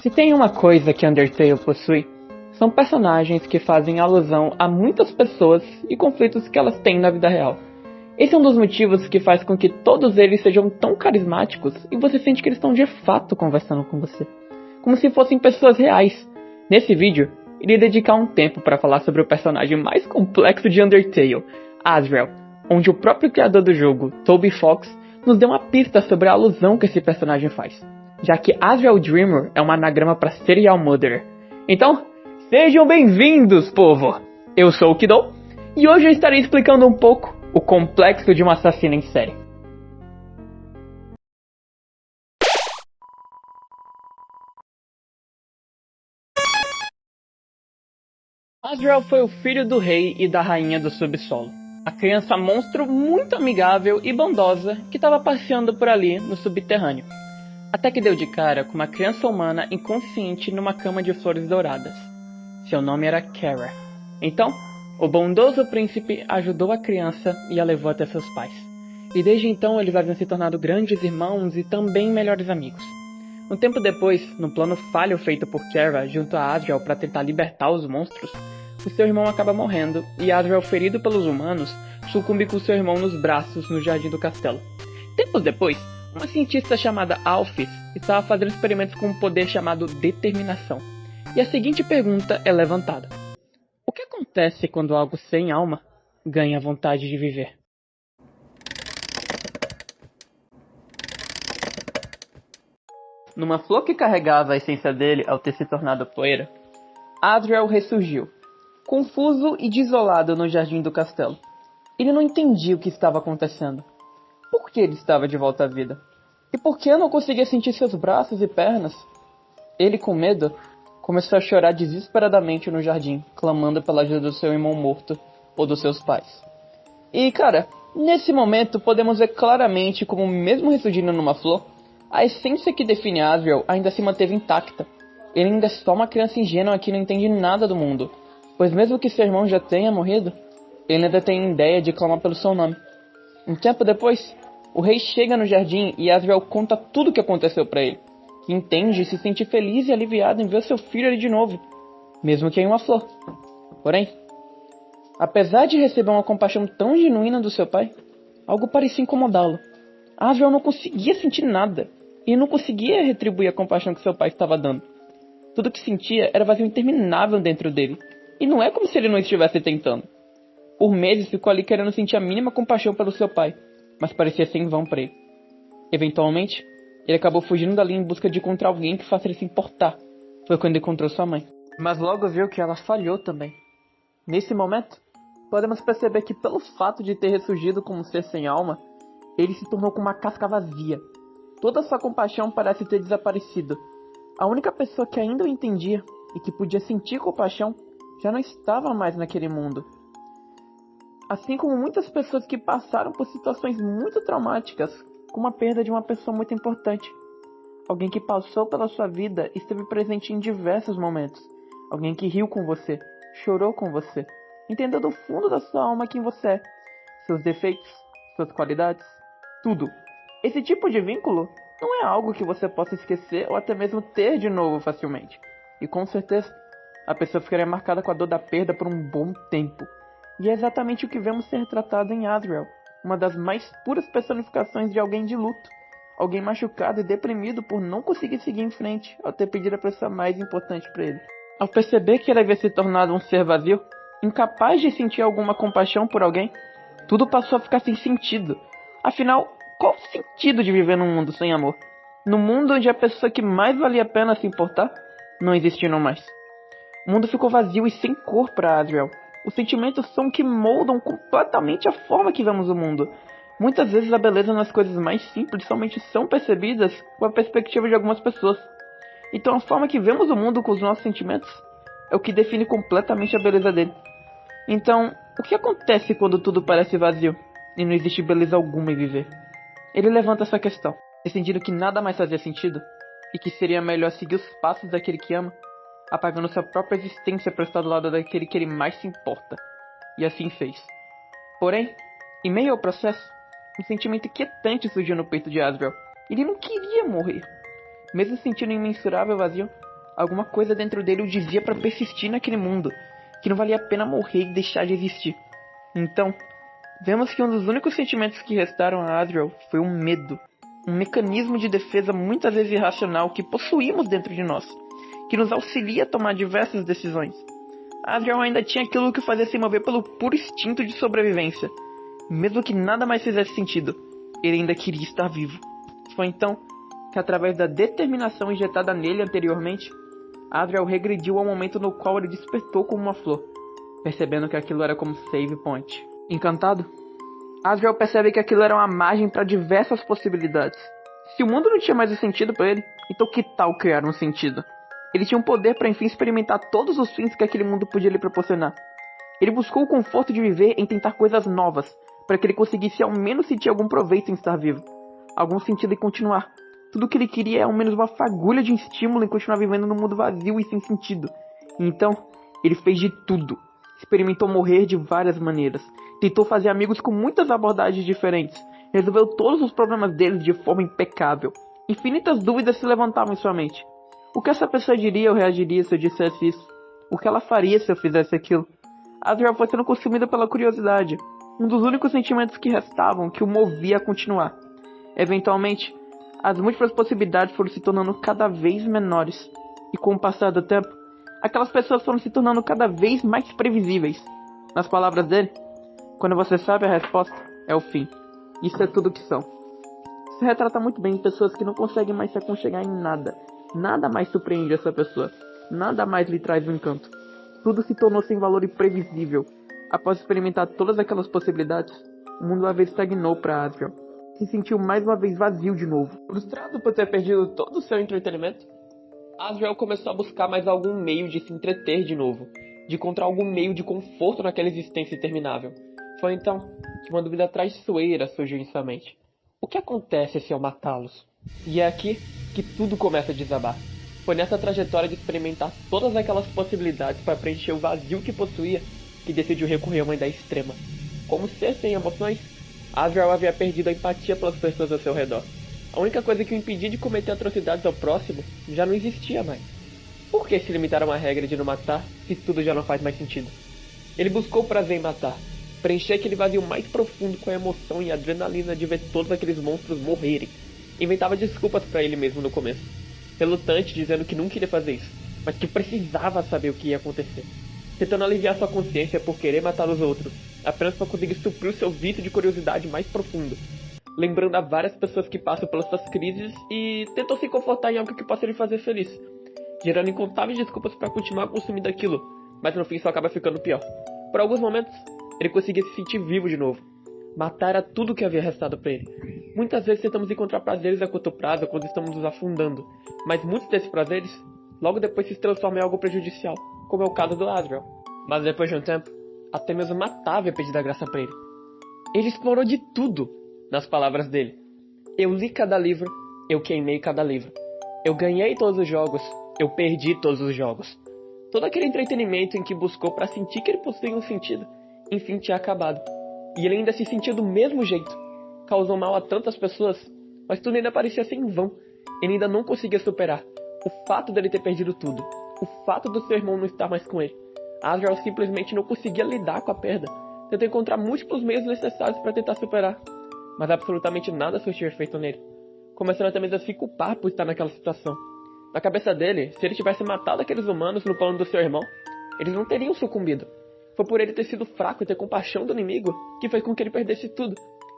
Se tem uma coisa que Undertale possui, são personagens que fazem alusão a muitas pessoas e conflitos que elas têm na vida real. Esse é um dos motivos que faz com que todos eles sejam tão carismáticos e você sente que eles estão de fato conversando com você, como se fossem pessoas reais. Nesse vídeo, irei dedicar um tempo para falar sobre o personagem mais complexo de Undertale, Asriel, onde o próprio criador do jogo, Toby Fox, nos deu uma pista sobre a alusão que esse personagem faz, já que Asriel Dreemurr é um anagrama para Serial Murderer. Então, sejam bem-vindos, povo! Eu sou o Kido, e hoje eu estarei explicando um pouco o complexo de uma assassina em série. Asriel foi o filho do rei e da rainha do subsolo, a criança monstro muito amigável e bondosa que estava passeando por ali no subterrâneo, até que deu de cara com uma criança humana inconsciente numa cama de flores douradas. Seu nome era Kara. Então, o bondoso príncipe ajudou a criança e a levou até seus pais. E desde então eles haviam se tornado grandes irmãos e também melhores amigos. Um tempo depois, no plano falho feito por Kara junto a Asriel para tentar libertar os monstros, o seu irmão acaba morrendo e Asriel, ferido pelos humanos, sucumbe com seu irmão nos braços no jardim do castelo. Tempos depois, uma cientista chamada Alphys estava fazendo experimentos com um poder chamado Determinação. E a seguinte pergunta é levantada: o que acontece quando algo sem alma ganha vontade de viver? Numa flor que carregava a essência dele ao ter se tornado poeira, Asriel ressurgiu, confuso e desolado no jardim do castelo. Ele não entendia o que estava acontecendo. Por que ele estava de volta à vida? E por que eu não conseguia sentir seus braços e pernas? Ele, com medo, começou a chorar desesperadamente no jardim, clamando pela ajuda do seu irmão morto ou dos seus pais. E, cara, nesse momento podemos ver claramente como, mesmo ressurgindo numa flor, a essência que define Asriel ainda se manteve intacta. Ele ainda é só uma criança ingênua que não entende nada do mundo, pois mesmo que seu irmão já tenha morrido, ele ainda tem ideia de clamar pelo seu nome. Um tempo depois, o rei chega no jardim e Asriel conta tudo o que aconteceu para ele, que entende e se sente feliz e aliviado em ver seu filho ali de novo, mesmo que em uma flor. Porém, apesar de receber uma compaixão tão genuína do seu pai, algo parecia incomodá-lo. Asriel não conseguia sentir nada, e não conseguia retribuir a compaixão que seu pai estava dando. Tudo que sentia era vazio interminável dentro dele, e não é como se ele não estivesse tentando. Por meses ficou ali querendo sentir a mínima compaixão pelo seu pai, mas parecia ser em vão para ele. Eventualmente, ele acabou fugindo dali em busca de encontrar alguém que faça ele se importar. Foi quando encontrou sua mãe. Mas logo viu que ela falhou também. Nesse momento, podemos perceber que pelo fato de ter ressurgido como um ser sem alma, ele se tornou com uma casca vazia. Toda sua compaixão parece ter desaparecido. A única pessoa que ainda o entendia e que podia sentir compaixão já não estava mais naquele mundo. Assim como muitas pessoas que passaram por situações muito traumáticas, como a perda de uma pessoa muito importante. Alguém que passou pela sua vida e esteve presente em diversos momentos. Alguém que riu com você, chorou com você, entendeu do fundo da sua alma quem você é, seus defeitos, suas qualidades, tudo. Esse tipo de vínculo não é algo que você possa esquecer ou até mesmo ter de novo facilmente. E com certeza, a pessoa ficaria marcada com a dor da perda por um bom tempo. E é exatamente o que vemos ser retratado em Asriel, uma das mais puras personificações de alguém de luto. Alguém machucado e deprimido por não conseguir seguir em frente ao ter perdido a pessoa mais importante para ele. Ao perceber que ele havia se tornado um ser vazio, incapaz de sentir alguma compaixão por alguém, tudo passou a ficar sem sentido. Afinal, qual o sentido de viver num mundo sem amor? Num mundo onde a pessoa que mais valia a pena se importar não existiram mais. O mundo ficou vazio e sem cor para Asriel. Os sentimentos são que moldam completamente a forma que vemos o mundo. Muitas vezes a beleza nas coisas mais simples somente são percebidas com a perspectiva de algumas pessoas. Então a forma que vemos o mundo com os nossos sentimentos é o que define completamente a beleza dele. Então, o que acontece quando tudo parece vazio e não existe beleza alguma em viver? Ele levanta essa questão, decidindo que nada mais fazia sentido e que seria melhor seguir os passos daquele que ama, apagando sua própria existência para estar do lado daquele que ele mais se importa. E assim fez. Porém, em meio ao processo, um sentimento inquietante surgiu no peito de Asriel. Ele não queria morrer. Mesmo sentindo um imensurável vazio, Alguma coisa dentro dele o dizia para persistir naquele mundo, que não valia a pena morrer e deixar de existir. Então, vemos que um dos únicos sentimentos que restaram a Azrael foi o medo, um mecanismo de defesa muitas vezes irracional que possuímos dentro de nós, que nos auxilia a tomar diversas decisões. Azrael ainda tinha aquilo que o fazia se mover pelo puro instinto de sobrevivência. Mesmo que nada mais fizesse sentido, ele ainda queria estar vivo. Foi então que, através da determinação injetada nele anteriormente, Azrael regrediu ao momento no qual ele despertou como uma flor, percebendo que aquilo era como save point. Encantado, Azrael percebe que aquilo era uma margem para diversas possibilidades. Se o mundo não tinha mais sentido para ele, então que tal criar um sentido? Ele tinha um poder para enfim experimentar todos os fins que aquele mundo podia lhe proporcionar. Ele buscou o conforto de viver em tentar coisas novas, para que ele conseguisse ao menos sentir algum proveito em estar vivo, algum sentido em continuar. Tudo o que ele queria é ao menos uma fagulha de estímulo em continuar vivendo num mundo vazio e sem sentido. E então, ele fez de tudo. Experimentou morrer de várias maneiras. Tentou fazer amigos com muitas abordagens diferentes. Resolveu todos os problemas deles de forma impecável. Infinitas dúvidas se levantavam em sua mente. O que essa pessoa diria ou reagiria se eu dissesse isso? O que ela faria se eu fizesse aquilo? Azrael foi sendo consumido pela curiosidade. Um dos únicos sentimentos que restavam que o movia a continuar. Eventualmente, as múltiplas possibilidades foram se tornando cada vez menores. E com o passar do tempo, aquelas pessoas foram se tornando cada vez mais previsíveis. Nas palavras dele, quando você sabe a resposta, é o fim. Isso é tudo o que são. Isso retrata muito bem pessoas que não conseguem mais se aconchegar em nada. Nada mais surpreende essa pessoa. Nada mais lhe traz um encanto. Tudo se tornou sem valor e previsível. Após experimentar todas aquelas possibilidades, o mundo uma vez estagnou para Azrael. Se sentiu mais uma vez vazio de novo. Frustrado por ter perdido todo o seu entretenimento, Azrael começou a buscar mais algum meio de se entreter de novo, de encontrar algum meio de conforto naquela existência interminável. Foi então que uma dúvida traiçoeira surgiu em sua mente. O que acontece se eu matá-los? E é aqui que tudo começa a desabar. Foi nessa trajetória de experimentar todas aquelas possibilidades para preencher o vazio que possuía que decidiu recorrer a uma ideia extrema. Como ser sem emoções, Azrael havia perdido a empatia pelas pessoas ao seu redor. A única coisa que o impedia de cometer atrocidades ao próximo já não existia mais. Por que se limitar a uma regra de não matar se tudo já não faz mais sentido? Ele buscou prazer em matar, preencher aquele vazio mais profundo com a emoção e a adrenalina de ver todos aqueles monstros morrerem. Inventava desculpas para ele mesmo no começo, relutante, dizendo que não queria fazer isso, mas que precisava saber o que ia acontecer. Tentando aliviar sua consciência por querer matar os outros, apenas para conseguir suprir o seu vício de curiosidade mais profundo. Lembrando a várias pessoas que passam pelas suas crises e tentam se confortar em algo que possa lhe fazer feliz, gerando incontáveis desculpas para continuar consumindo aquilo, mas no fim só acaba ficando pior. Por alguns momentos, ele conseguia se sentir vivo de novo. Matar era tudo o que havia restado para ele. Muitas vezes tentamos encontrar prazeres a curto prazo quando estamos nos afundando, mas muitos desses prazeres logo depois se transformam em algo prejudicial, como é o caso do Azrael. Mas depois de um tempo, até mesmo matar havia pedido a graça para ele. Ele explorou de tudo, nas palavras dele. Eu li cada livro, eu queimei cada livro. Eu ganhei todos os jogos, eu perdi todos os jogos. Todo aquele entretenimento em que buscou para sentir que ele possuía um sentido, enfim tinha acabado. E ele ainda se sentia do mesmo jeito. Causou mal a tantas pessoas, mas tudo ainda parecia ser em vão. Ele ainda não conseguia superar o fato dele ter perdido tudo, o fato do seu irmão não estar mais com ele. Azrael simplesmente não conseguia lidar com a perda. Tentou encontrar múltiplos meios necessários para tentar superar, mas absolutamente nada surtiu efeito nele, começando até mesmo a se culpar por estar naquela situação. Na cabeça dele, se ele tivesse matado aqueles humanos no plano do seu irmão, eles não teriam sucumbido. Foi por ele ter sido fraco e ter compaixão do inimigo que fez com que ele perdesse tudo.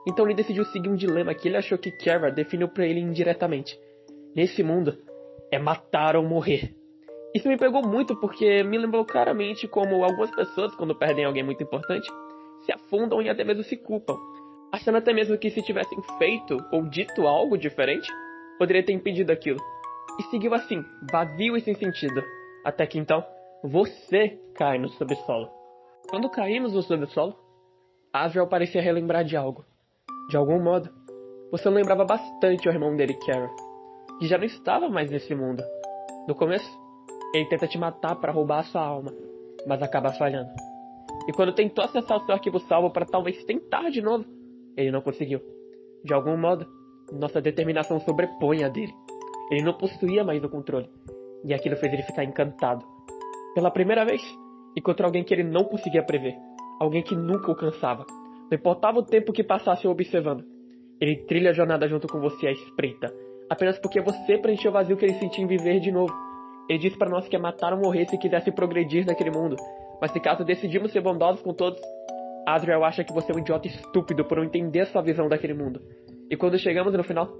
Então ele decidiu seguir um dilema que ele achou que Kara definiu para ele indiretamente. Nesse mundo, é matar ou morrer. Isso me pegou muito porque me lembrou claramente como algumas pessoas, quando perdem alguém muito importante, se afundam e até mesmo se culpam, achando até mesmo que se tivessem feito ou dito algo diferente, poderia ter impedido aquilo. E seguiu assim, vazio e sem sentido, até que então, você cai no subsolo. Quando caímos no subsolo, Azrael parecia relembrar de algo. De algum modo, você lembrava bastante o irmão dele, Kara, que já não estava mais nesse mundo. No começo, ele tenta te matar para roubar a sua alma, mas acaba falhando. E quando tentou acessar o seu arquivo salvo para talvez tentar de novo, ele não conseguiu. De algum modo, nossa determinação sobrepõe a dele. Ele não possuía mais o controle. e aquilo fez ele ficar encantado. Pela primeira vez, encontrou alguém que ele não conseguia prever, alguém que nunca o cansava. Não importava o tempo que passasse o observando. Ele trilha a jornada junto com você à espreita, apenas porque você preencheu o vazio que ele sentia em viver de novo. Ele disse para nós que ia matar ou morrer se quisesse progredir naquele mundo, mas se caso decidimos ser bondosos com todos, Adriel acha que você é um idiota estúpido por não entender a sua visão daquele mundo. E quando chegamos no final,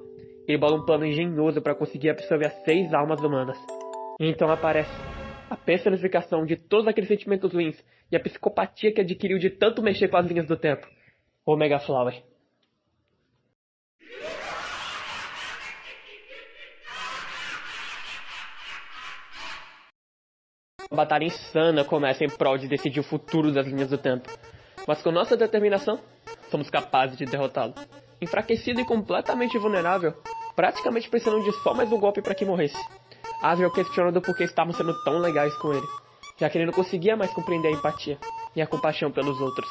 ele bola um plano engenhoso para conseguir absorver as 6 almas humanas. E então aparece a personificação de todos aqueles sentimentos ruins e a psicopatia que adquiriu de tanto mexer com as linhas do tempo. Omega Flower. Uma batalha insana começa em prol de decidir o futuro das linhas do tempo. Mas com nossa determinação, somos capazes de derrotá-lo. Enfraquecido e completamente vulnerável, praticamente precisando de só mais um golpe para que morresse. Asriel questiona do porquê estavam sendo tão legais com ele, já que ele não conseguia mais compreender a empatia e a compaixão pelos outros.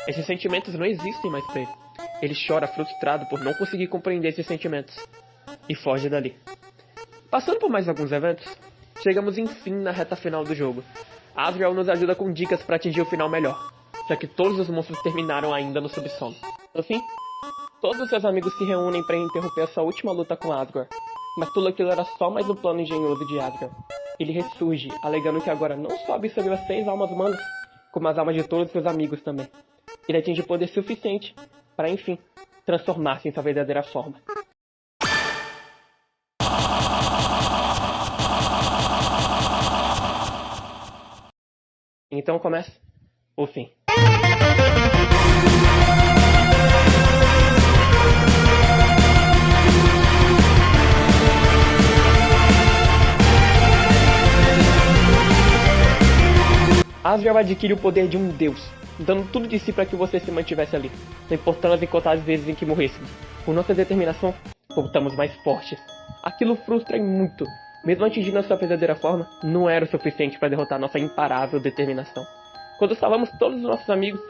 Esses sentimentos não existem mais para ele. Ele chora frustrado por não conseguir compreender esses sentimentos e foge dali. Passando por mais alguns eventos, chegamos enfim na reta final do jogo. Asriel nos ajuda com dicas para atingir o final melhor, já que todos os monstros terminaram ainda no subsolo. No fim, todos os seus amigos se reúnem para interromper a sua última luta com Asgore, mas tudo aquilo era só mais um plano engenhoso de Asgore. Ele ressurge, alegando que agora não só absorveu as 6 almas humanas, como as almas de todos seus amigos também. Ele atinge poder suficiente para, enfim, transformar-se em sua verdadeira forma. Então começa o fim. Asriel adquire o poder de um deus, dando tudo de si para que você se mantivesse ali, não importando as incontáveis vezes em que morrêssemos. Com nossa determinação, voltamos mais fortes. Aquilo frustra muito. Mesmo atingindo a sua verdadeira forma, não era o suficiente para derrotar nossa imparável determinação. Quando salvamos todos os nossos amigos,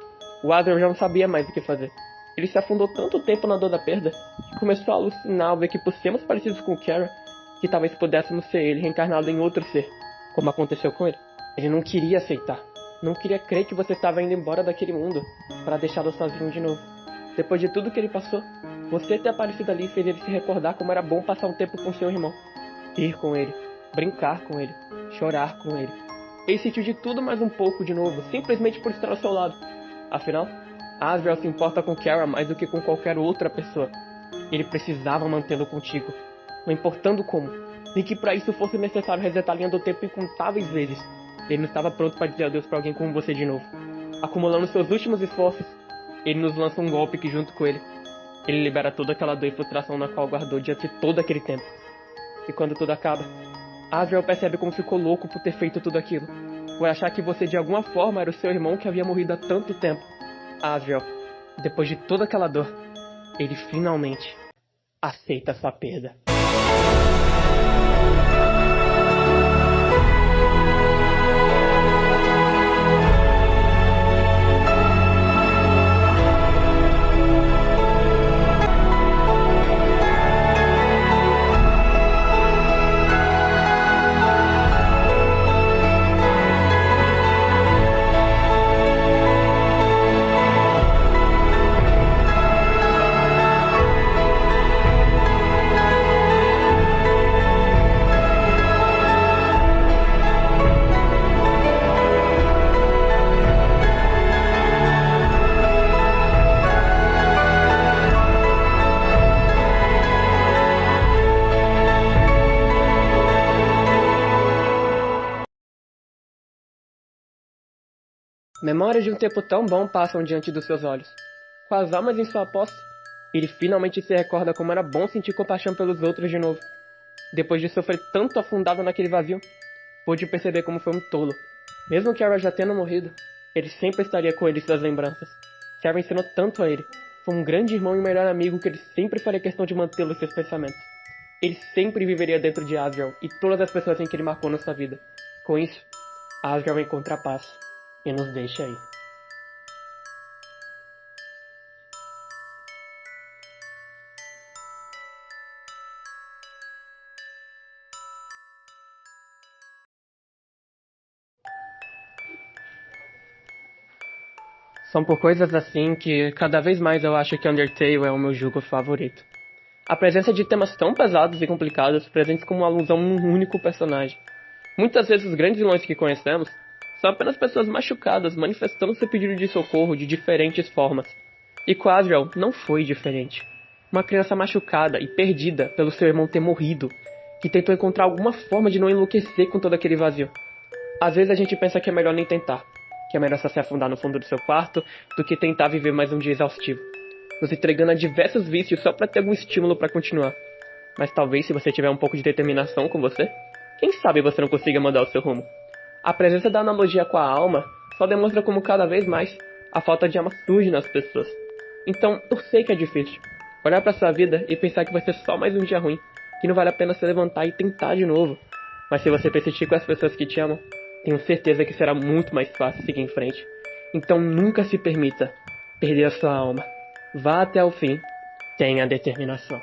o Asriel já não sabia mais o que fazer. Ele se afundou tanto tempo na dor da perda, que começou a alucinar ao ver que por sermos parecidos com Kara, que talvez pudéssemos ser ele reencarnado em outro ser, como aconteceu com ele. Ele não queria aceitar. Não queria crer que você estava indo embora daquele mundo para deixá-lo sozinho de novo. Depois de tudo que ele passou, você ter aparecido ali fez ele se recordar como era bom passar um tempo com seu irmão. Ir com ele, brincar com ele, chorar com ele. Ele sentiu de tudo mais um pouco de novo, simplesmente por estar ao seu lado. Afinal, Asriel se importa com Kara mais do que com qualquer outra pessoa. Ele precisava mantê-lo contigo, não importando como, nem que para isso fosse necessário resetar a linha do tempo incontáveis vezes. Ele não estava pronto para dizer adeus para alguém como você de novo. Acumulando seus últimos esforços, ele nos lança um golpe que, junto com ele, ele libera toda aquela dor e frustração na qual guardou diante de todo aquele tempo. E quando tudo acaba, Asriel percebe como ficou louco por ter feito tudo aquilo, por achar que você de alguma forma era o seu irmão que havia morrido há tanto tempo. Asriel, depois de toda aquela dor, ele finalmente aceita sua perda. Memórias de um tempo tão bom passam diante dos seus olhos. Com as almas em sua posse, ele finalmente se recorda como era bom sentir compaixão pelos outros de novo. Depois de sofrer tanto afundado naquele vazio, pôde perceber como foi um tolo. Mesmo Kara já tendo morrido, ele sempre estaria com ele em suas lembranças. Kara ensinou tanto a ele. Foi um grande irmão e melhor amigo que ele sempre faria questão de mantê-lo em seus pensamentos. Ele sempre viveria dentro de Asriel e todas as pessoas em que ele marcou na sua vida. Com isso, Asriel encontra a paz e nos deixa aí. São por coisas assim que cada vez mais eu acho que Undertale é o meu jogo favorito. A presença de temas tão pesados e complicados presentes como uma alusão num único personagem. Muitas vezes os grandes vilões que conhecemos são apenas pessoas machucadas manifestando seu pedido de socorro de diferentes formas. E com Asriel não foi diferente. Uma criança machucada e perdida pelo seu irmão ter morrido, que tentou encontrar alguma forma de não enlouquecer com todo aquele vazio. Às vezes a gente pensa que é melhor nem tentar, que é melhor só se afundar no fundo do seu quarto do que tentar viver mais um dia exaustivo, nos entregando a diversos vícios só para ter algum estímulo para continuar. Mas talvez se você tiver um pouco de determinação com você, quem sabe você não consiga mudar o seu rumo. A presença da analogia com a alma só demonstra como cada vez mais a falta de alma surge nas pessoas. Então, eu sei que é difícil olhar para sua vida e pensar que vai ser só mais um dia ruim, que não vale a pena se levantar e tentar de novo. Mas se você persistir com as pessoas que te amam, tenho certeza que será muito mais fácil seguir em frente. Então nunca se permita perder a sua alma. Vá até o fim. Tenha determinação.